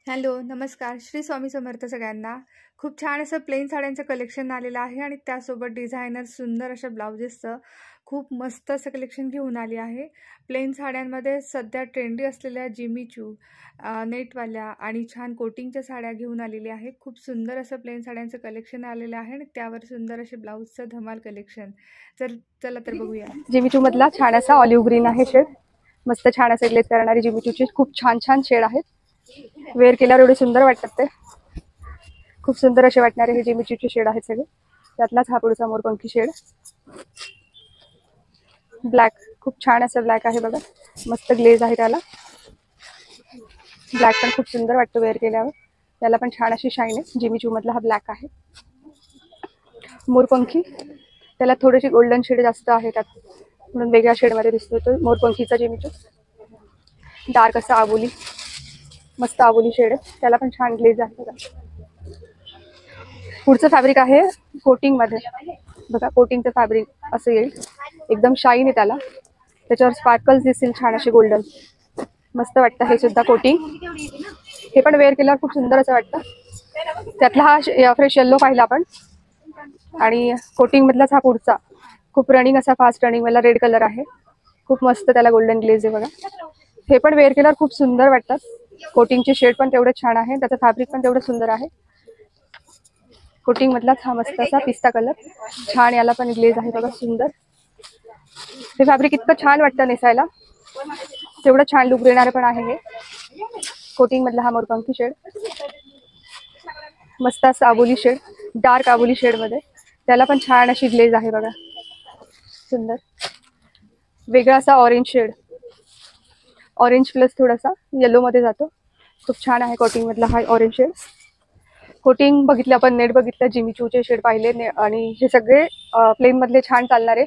Hello, नमस्कार. श्री स्वामी समर्थ सगळ्यांना. खूप छान असं प्लेन साड्यांचं कलेक्शन आलेलं आहे आणि त्यासोबत डिझायनर सुंदर अशा ब्लाउजेसचं खूप मस्त असं कलेक्शन घेऊन आली आहे. प्लेन साड्यांमध्ये सध्या ट्रेंडी असलेल्या जिमी चू नेटवाल्या आणि छान कोटिंगच्या साड्या घेऊन आलेली आहे. खूप सुंदर असं प्लेन साड्यांचं कलेक्शन आलेलं आहे आणि त्यावर सुंदर असे ब्लाउजचं धमाल कलेक्शन. चला तर बघूया. जिमी चू मधला छान असा ऑलिव्ह ग्रीन आहे शेड. मस्त छान असे ग्लेज करणारी जिमी चूचे खूप छान छान शेड आहेत. वेअर केल्यावर एवढे सुंदर वाटतात ते. खूप सुंदर असे वाटणारे हे जिमी चूचे शेड आहेत सगळे. त्यातलाच हा पुढचा मोरपंखी शेड ब्लॅक. खूप छान असं ब्लॅक आहे बघा. मस्त ग्लेज आहे त्याला. ब्लॅक पण खूप सुंदर वाटतो वेअर केल्यावर. त्याला पण छान अशी शाईन आहे. जिमी चू मधला हा ब्लॅक आहे. मोरपंखी त्याला थोडीशी गोल्डन शेड जास्त आहे त्यात म्हणून वेगळ्या शेडमध्ये दिसतो तो मोरपंखीचा जिमी चू. डार्क असा आबोली, मस्त आबोली शेड आहे. त्याला पण छान ग्लेज आहे बघा. पुढचं फॅब्रिक आहे कोटिंग मध्ये बघा. कोटिंगचं फॅब्रिक असं येईल. एकदम शाईन आहे त्याला. त्याच्यावर स्पार्कल्स दिसतील छान असे गोल्डन. मस्त वाटतं हे सुद्धा कोटिंग. हे पण वेअर केल्यावर खूप सुंदर असं वाटतं. त्यातला हा फ्रेश येल्लो पाहिला आपण. आणि कोटिंग मधलाच हा पुढचा खूप रनिंग असा फास्ट रनिंग वाला रेड कलर आहे. खूप मस्त त्याला गोल्डन ग्लेज आहे बघा. हे पण वेअर केल्यावर खूप सुंदर वाटतात. कोटिंगचे शेड पण तेवढे छान आहे. त्याचं फॅब्रिक पण तेवढं सुंदर आहे. कोटिंग मधलाच हा मस्त असा पिस्ता कलर छान. याला पण ग्लेज आहे बघा सुंदर. हे फॅब्रिक इतकं छान वाटतं नेसायला. तेवढं छान लुक देणारे पण आहे हे. कोटिंग मधला हा मोरपंखी शेड मस्त असा आबोली शेड, डार्क आबोली शेड मध्ये. त्याला पण छान अशी ग्लेज आहे बघा सुंदर. वेगळा असा ऑरेंज शेड, ऑरेंज प्लस थोडासा येलो मध्ये जातो. खूप छान आहे कोटिंग मधला हा ऑरेंज शेड. कोटिंग बघितलं आपण, नेट बघितलं, जिमी चूचे शेड पाहिले आणि हे सगळे प्लेन मधले छान चालणारे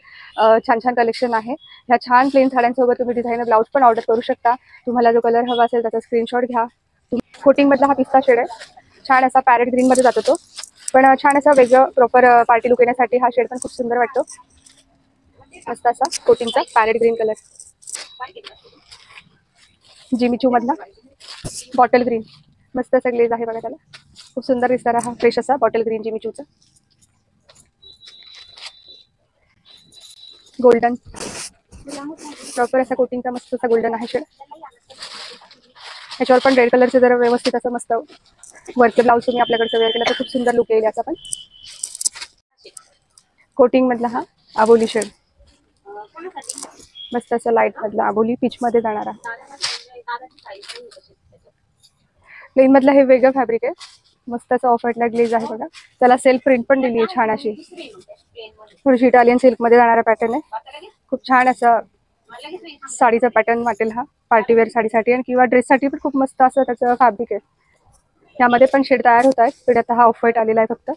छान छान कलेक्शन आहे. ह्या छान प्लेन साड्यांसोबत तुम्ही डिझायनर ब्लाउज पण ऑर्डर करू शकता. तुम्हाला जो कलर हवा असेल त्याचा स्क्रीनशॉट घ्या. कोटिंग मधला हा पिस्ता शेड आहे. छान असा पॅरेट ग्रीन मध्ये जातो तो. पण छान असा वेगळं प्रॉपर पार्टी लुक येण्यासाठी हा शेड पण खूप सुंदर वाटतो. मस्त असा कोटिंगचा parrot green colour. Jimmy Choo मधला बॉटल ग्रीन मस्त असा ग्लेज आहे बघा त्याला. खूप सुंदर दिसणारा हा फ्रेश असा बॉटल ग्रीन जिमी चूचा. गोल्डन प्रॉपर असा कोटिंगचा मस्त असा गोल्डन आहे शेड. याच्यावर पण रेड कलरचे जरा व्यवस्थित असं मस्त वरचे ब्लाऊज तुम्ही आपल्याकडचं वेअर केला तर खूप सुंदर लुक येईल याचा पण. कोटिंग मधला हा आबोली शेड मस्त असं लाईट मधला आबोली पीच मध्ये जाणारा. प्लेन मधला हे वेगळं फॅब्रिक आहे. मस्त असं ऑफ व्हाईटला ग्लेज आहे बघा. त्याला सेल्फ प्रिंट पण दिली आहे छान अशी. थोडीशी इटालियन सिल्क मध्ये जाणारा पॅटर्न आहे. खूप छान असं साडीचा पॅटर्न वाटेल हा पार्टीवेअर साडीसाठी आणि किंवा ड्रेससाठी पण खूप मस्त असं त्याचं फॅब्रिक आहे. यामध्ये पण शेड तयार होत आहेत. पण आता हा ऑफ व्हाईट आलेला आहे फक्त.